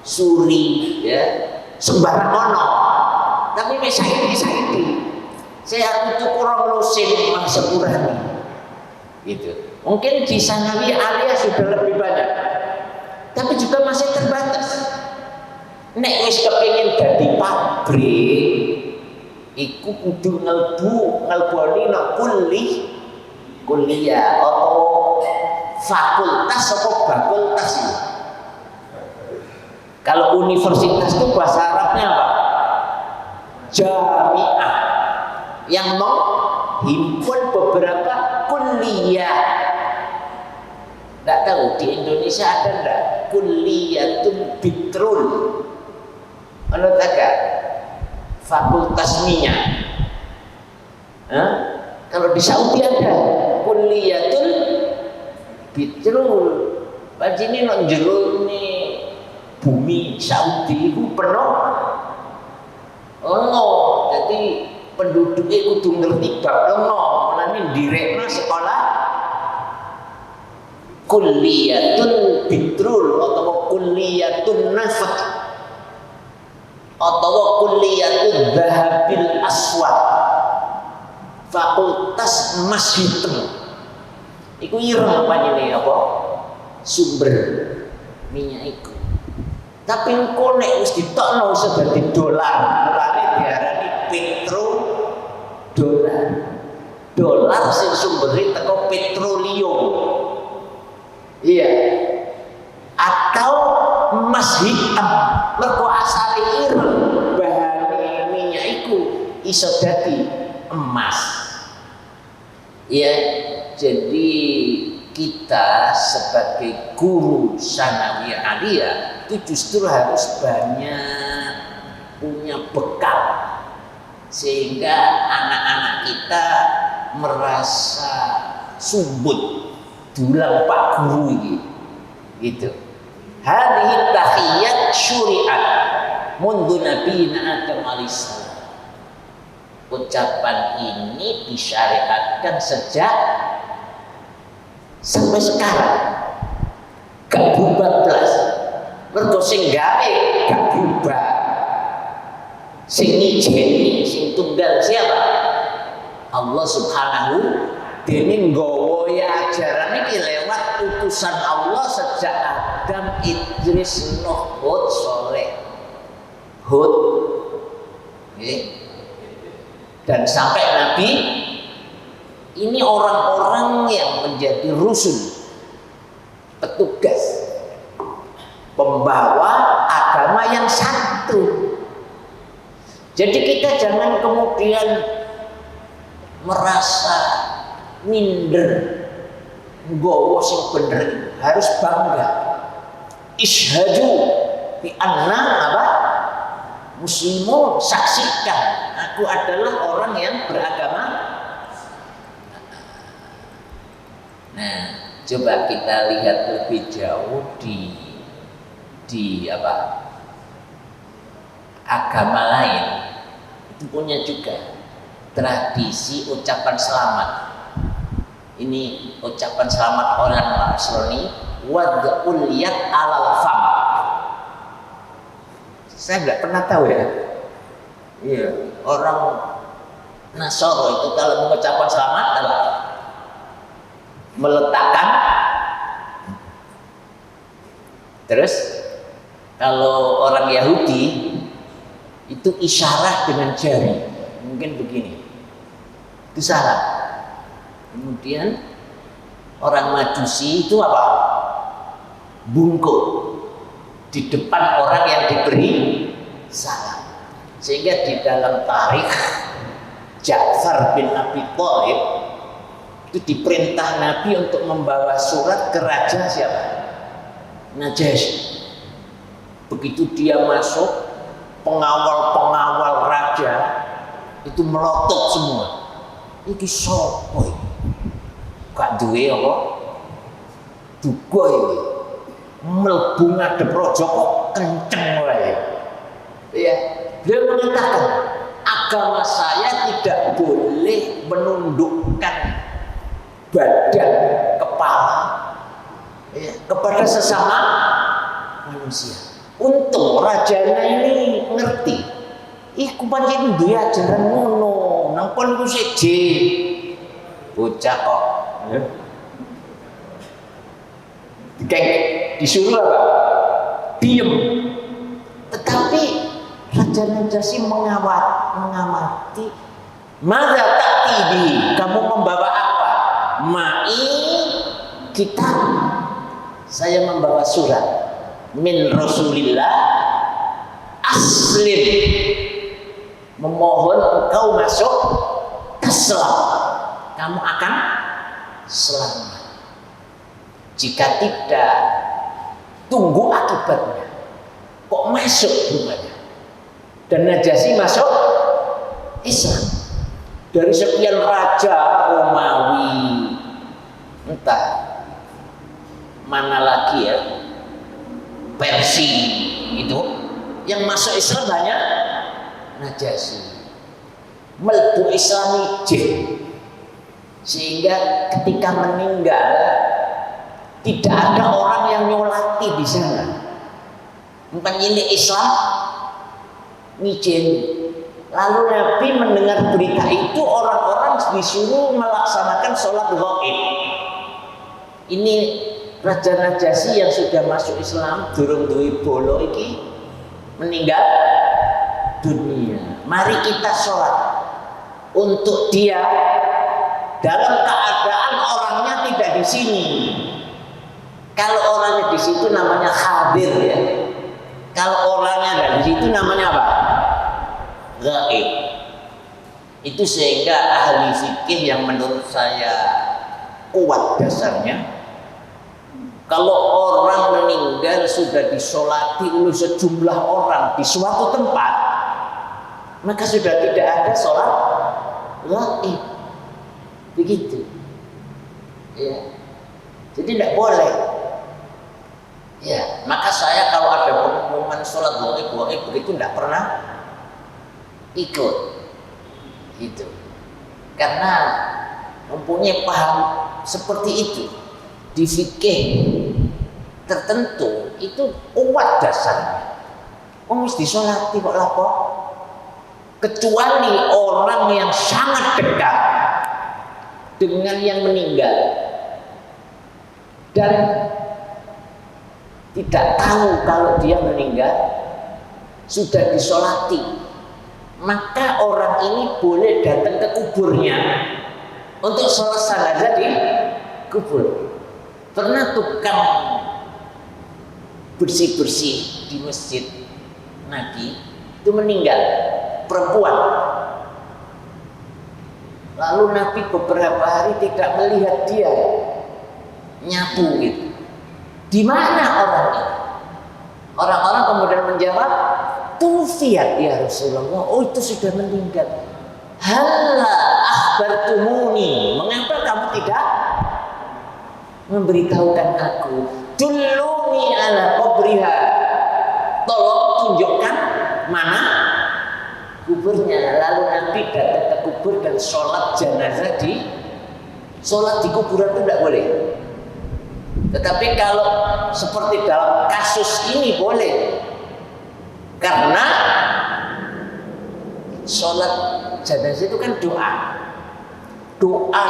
suri, ya sembarang ono. Tapi misalnya Saya butuh kurang lusin memang sepurani. Gitu. Mungkin di Sanawi Alia sudah lebih banyak, tapi juga masih terbatas. Nek wis kepengin dadi pabrik, iku kudu ngelboni nak kuliah atau fakultas atau fakultas. Kalau universitas itu bahasa Arabnya apa? Jamiah, yang menghimpun beberapa kuliah. Tidak tahu di Indonesia ada enggak kuliatul bitrul, menurut agak fakultas minyak. Kalau di Saudi ada kuliatul bitrul. Pasti ini nak jero ni bumi Saudi itu penuh. Jadi penduduknya kudu ngerti bab mulane direkna sekolah kuliatul bitrul atau kuliatul nafat atau kuliatul dhahabil aswad, fakultas emas hitam. Iku ireng panjene apa? Sumber minyak iku. Tapi engko nek wis ditokno wis dadi dolar, mulane diarani petro dolar. Dolar sing sumbere teko petroleum. Iya. Atau emas hitam, mergo asale ireng, bahane minyak iku iso dadi emas. Iya, jadi kita sebagai guru sanawiyah aliyah itu justru harus banyak punya bekal sehingga anak-anak kita merasa sumbut dulang Pak Guru ini, gitu. Hadhihi tahiyat syuri'at mundu nabiyina Adam alaihissalam. Ucapan ini disyariatkan sejak sampai sekarang, gak berubah belas. Mergo sing gawe gak berubah, sing ngijeni sing tunggal siapa? Allah Subhanahu. Dene nggawa ya ajaran iki lewat utusan Allah sejak Adam, Idris, Nuh, Hud, Saleh, Hud, dan sampai Nabi. Ini orang-orang yang menjadi rusul, petugas, pembawa agama yang satu. Jadi kita jangan kemudian merasa minder, nggawa sing bener, harus bangga. Ishhadu bi anna apa? Muslimun, saksikan aku adalah orang yang beragama. Nah, coba kita lihat lebih jauh di apa? Agama lain itu punya juga tradisi ucapan selamat. Ini ucapan selamat orang Nasrani, wad'ul yad 'alal fam. Saya nggak pernah tahu ya. Iya, orang Nasoro itu kalau mengucapkan selamat adalah meletakkan, terus kalau orang Yahudi itu isyarat dengan jari, mungkin begini, itu salah. Kemudian orang Majusi itu apa? Bungkuk di depan orang yang diberi salam. Sehingga di dalam tarikh Ja'far bin Abi Thalib itu diperintah Nabi untuk membawa surat ke raja siapa? Najasyi. Begitu dia masuk, pengawal-pengawal raja itu melotot semua. Iki sapa iki? Gak duwe apa? Duga iki. Mlebu ngadep raja kok kenceng wae. Iya, dia mengatakan agama saya tidak boleh menundukkan badan kepala kepada sesama manusia. Untung rajanya ini ngerti Iku pancen duwe ajaran ngono. Nang kon iku seje. Bocah kok. Ya. Disuruh apa? Diem. Tetapi Raja Najasyi mengamati. Mada taktibi, kamu membawa apa? Ma'i kitab. Saya membawa surat min Rasulillah aslim, memohon engkau masuk Islam, kamu akan selamat. Jika tidak, tunggu akibatnya. Kok masuk rupanya? Dan Najasyi masuk Islam. Dari sekian raja Romawi, entah mana lagi ya, Persia itu yang masuk Islam banyak. Najasyi melbu Islami sehingga ketika meninggal tidak ada orang yang nyolati di sana. Ini Islam nijin. Lalu Nabi mendengar berita itu, orang-orang disuruh melaksanakan sholat ghaib. Ini Raja Najasyi yang sudah masuk Islam durung duwe bolo iki meninggal dunia. Mari kita sholat untuk dia dalam keadaan orangnya tidak di sini. Kalau orangnya di situ namanya hadir ya. Kalau orangnya ada di situ namanya apa? Gaib. Itu sehingga ahli fikih yang menurut saya kuat dasarnya, kalau orang meninggal sudah disolati oleh sejumlah orang di suatu tempat, maka sudah tidak ada sholat gaib. Begitu ya. Jadi tidak boleh ya. Maka saya kalau ada pengumuman sholat gaib begitu tidak pernah ikut gitu, karena mempunyai paham seperti itu di fikih tertentu itu kuat dasarnya. Mesti disolati kok lapor, kecuali orang yang sangat dekat dengan yang meninggal dan tidak tahu kalau dia meninggal sudah disolati, maka orang ini boleh datang ke kuburnya untuk sholat jenazah di kubur. Pernah tukang bersih-bersih di masjid Nabi itu meninggal, perempuan. Lalu Nabi beberapa hari tidak melihat dia nyapu gitu. Di mana orang ini? Orang-orang kemudian menjawab, tufiat ya Rasulullah. Oh, itu sudah meninggal. Halla akhbartumuni, mengapa kamu tidak memberitahukan aku? Dulluni ala qabriha, tolong tunjukkan mana kuburnya. Lalu Nabi datang ke kubur dan sholat jenazah sholat di kuburan itu tidak boleh. Tetapi kalau seperti dalam kasus ini boleh, karena sholat jenazah itu kan doa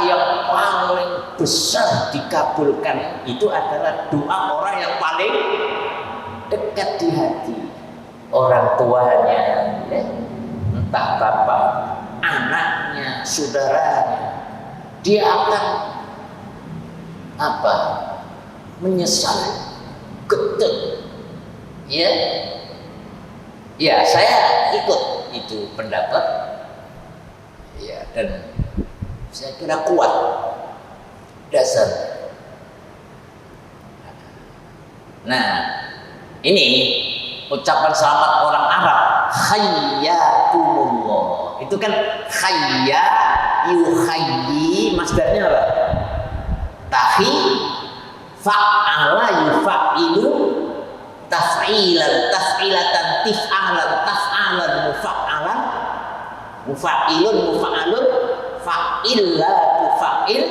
yang paling besar dikabulkan itu adalah doa orang yang paling dekat di hati, orang tuanya ya, entah bapak, anaknya, saudaranya. Dia akan apa? Menyesal, getut ya. Ya, saya ikut itu pendapat ya, dan saya kira kuat dasar. Nah, ini ucapan selamat orang Arab, hayyakumullah. Itu kan hayya yuhayyi, masdarnya apa? Tahi fa'ala yufa'ilu taf'ilan taf'ilatan tif'alan taf'alan mufa'alan mufa'ilun mufa'alun fa'illa tufa'il.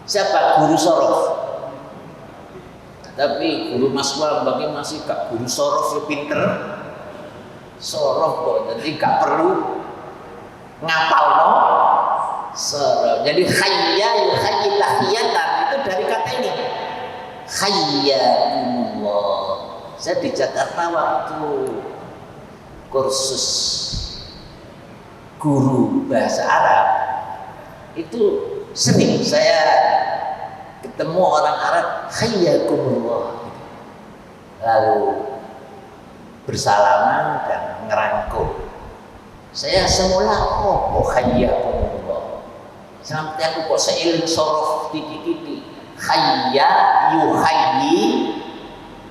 Siapa? Guru sorof. Tapi guru maswal bagi masih gak guru sorof pinter. sorof kok, jadi gak perlu ngapal no sorof. Jadi khayya yukhayyi tahiyatan itu dari kata ini khayyakumullah. Saya di Jakarta waktu kursus guru bahasa Arab itu sering saya ketemu orang Arab khayyakumullah, lalu bersalaman dan ngerangkul. Saya semula khayyakumullah, sampai aku kok seiling sorof titik-titik khayya yuhayyi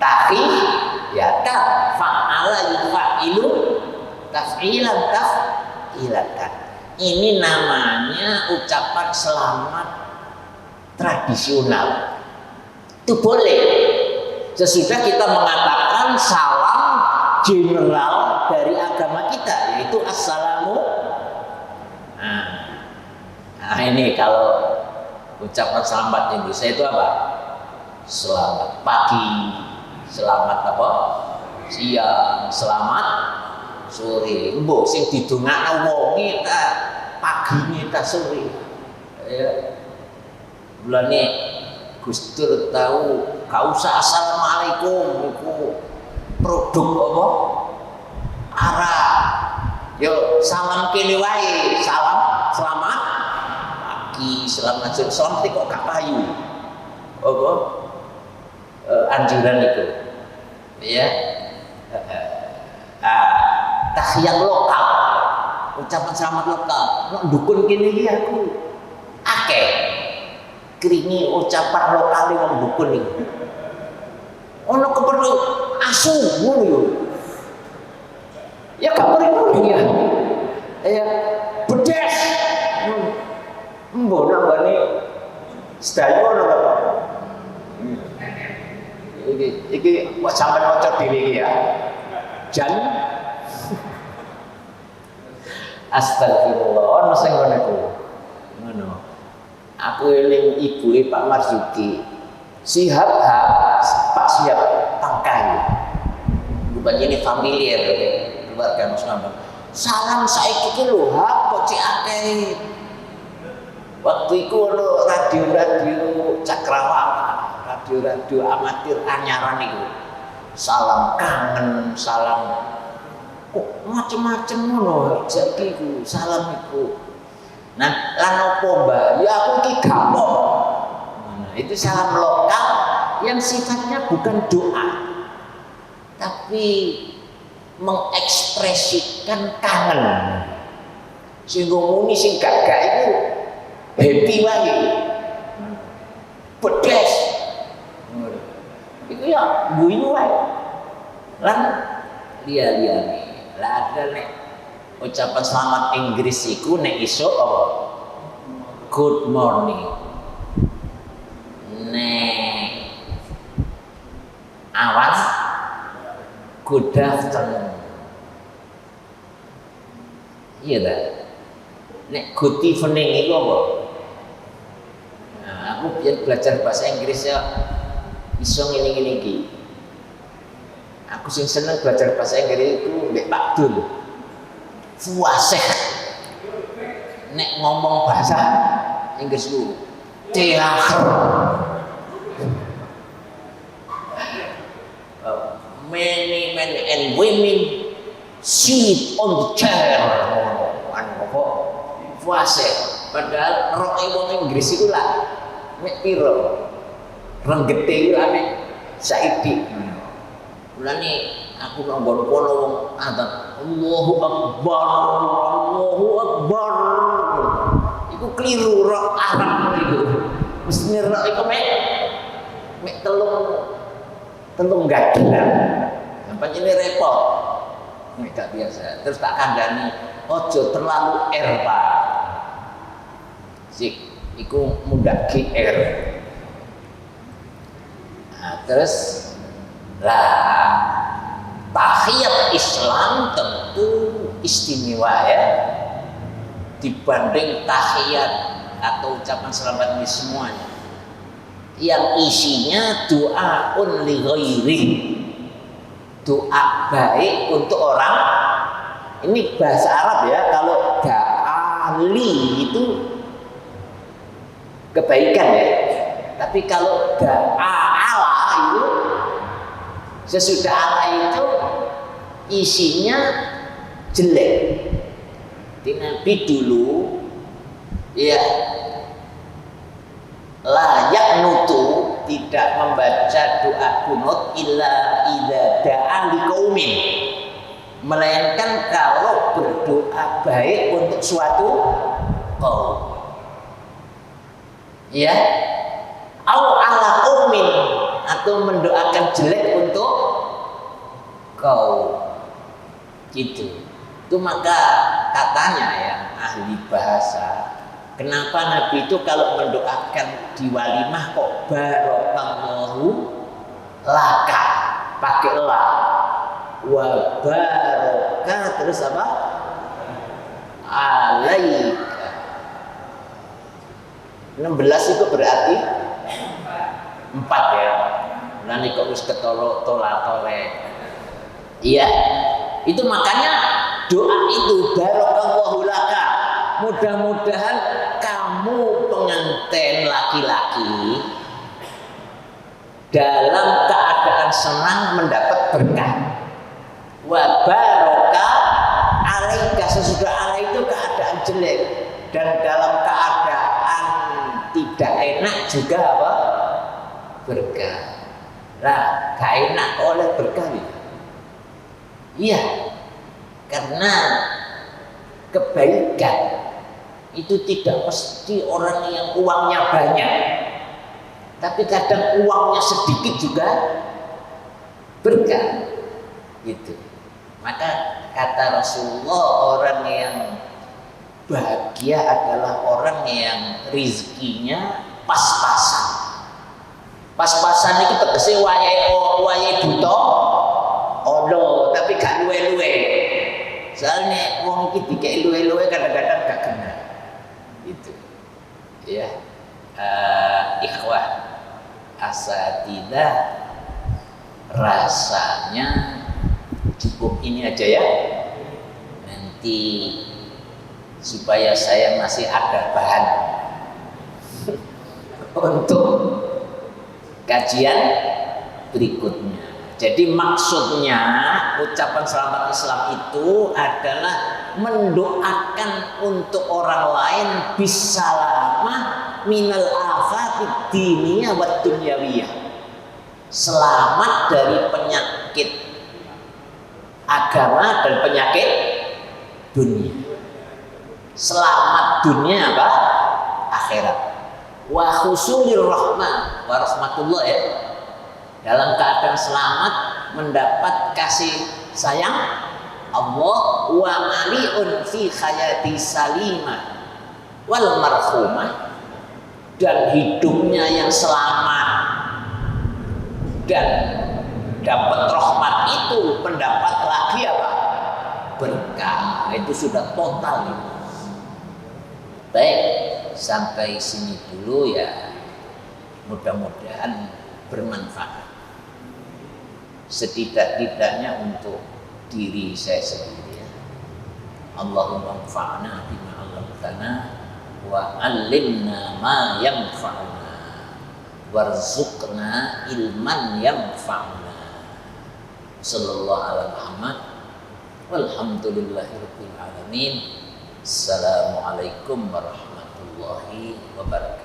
tahiyatan fa'ala yufa'ilu taf'ilan taf'ilatan. Ini namanya ucapan selamat tradisional. Itu boleh sesudah kita mengatakan salam general dari agama kita, yaitu assalamu. Nah ini kalau ucapan selamat Indonesia itu apa? Selamat pagi, selamat apa? Siang, selamat sore. Mbok sing didongakno wonge ta pagine ta sore. Ya. Mulane Gus Dur tahu gak usah assalamualaikum iku produk apa? Arab. Yo salam kene wae, salam selamat pagi, selamat sore, selamat kok gak payu. Apa? Anjuran itu. Ya. Tahiyat lokal, ucapan selamat lokal. Nek dukun kene iki aku akeh kringi ucapan lokal wong dukun iki. Ono keperlu asu ngono yo. Ya gak perlu ya. Ya bedes. Mbok nambani sedayu ono apa? Iki kok sampean maca dhewe iki ya. Jan astagfirullah ono sing ngono iku. Ngono. Aku eling ibuke Pak Marzuki. Sihab Pak Siap Tangkai. Bukan ini familiar keluarga Muslim. Salam saiki ki lho kok cek akeh. Waktu itu ono radio-radio cakrawala, radio-radio amatir anyaran itu. Salam kangen, salam kok macem-macem ngono jadi iku salam iku. Nah, lan opo Mbak? Ya aku iki gampang. Nah, itu salam lokal yang sifatnya bukan doa tapi mengekspresikan kangen. Sing ngomong sing gak itu happy wae. Bedes. Itu ya guyu wae. Lan liya-liyane. Lah ada nek ucapan selamat Inggris iku nek iso apa? Good morning. Nek awan good afternoon. Iya dah. Nek good evening iku apa? Nah, aku biar belajar bahasa Inggris ya iso ngene-ngene iki. Aku sing seneng belajar bahasa Inggris itu mbek Pak Dul. Fuaseh. Nek ngomong bahasa Inggris lu teacher. Many men and women sit on the chair. Anu apa? Fuaseh. Padahal roke wong Inggris iku lah mek piro? Renggete iku lah mek saiki. Mulane aku nonggon kono wong adzan Allahu Akbar, Allahu Akbar. Iku keliru roh Arab iku. Mesti roh iku mek telung gagelan. Sampai ini repot. Nek gak biasa. Terus tak kandhani, ojo terlalu R, Pak. Sik, iku mudah GR. Nah, terus lah tahiyat Islam tentu istimewa ya dibanding tahiyat atau ucapan selamat ini semuanya yang isinya doa li ghairi, doa baik untuk orang Ini bahasa Arab ya. Kalau da'ali itu kebaikan ya. Tapi kalau da'ala itu sesudah Allah itu isinya jelek. Di Nabi dulu ya layak nutu tidak membaca doa kunut illa idza da'a liqaumin, melainkan kalau berdoa baik untuk suatu kaum. Ya, au ala qaumin, atau mendoakan jelek untuk kaum. Gitu. Itu maka katanya yang ahli bahasa, kenapa Nabi itu kalau mendoakan di walimah kok barakallahu laka, pakai la, wa baraka terus apa? Alaika. 16 itu berarti 4 ya. Nanti kok wis ketolo tole. Iya. Itu makanya doa itu barakallahu laka. Mudah-mudahan kamu pengantin laki-laki dalam keadaan senang mendapat berkah. Wa baraka alaika, sesudah ala itu keadaan jelek, dan dalam keadaan tidak enak juga apa? Berkah. Lah, gak enak oleh berkah ya? Iya, karena kebaikan itu tidak mesti orang yang uangnya banyak, tapi kadang uangnya sedikit juga berkah. Gitu. Maka kata Rasulullah, orang yang bahagia adalah orang yang rizkinya pas-pasan. Pas-pasan itu tegese wayahe buta ono, tapi gak luwe-luwe. Soalnya wong iki dikek luwe-luwe kadang-kadang gak kena. Itu. Ya. Ikhwah asatidzah, rasanya cukup ini aja ya. Nanti supaya saya masih ada bahan untuk kajian berikutnya. Jadi maksudnya ucapan selamat Islam itu adalah mendoakan untuk orang lain bisalamah minal afatid diniyah wad dunyawiyah. Selamat dari penyakit agama dan penyakit dunia. Selamat dunia apa? Akhirat. Wa husulir rahmah wa rahmatullah ya. Dalam keadaan selamat mendapat kasih sayang Allah, wa mali'un fi hayati salimah wal marhumah, dan hidupnya yang selamat dan dapat rahmat itu mendapat lagi apa? Berkah. Itu sudah total itu. Baik, sampai sini dulu ya. Mudah-mudahan bermanfaat. Setidak-tidaknya untuk diri saya sendiri. Allahumma anfa'na bima 'allamtana wa 'allimna ma yanfa'una warzuqna ilman yanfa'una. Sallallahu ala Muhammad walhamdulillahirabbil alamin. Assalamualaikum warahmatullahi wabarakatuh.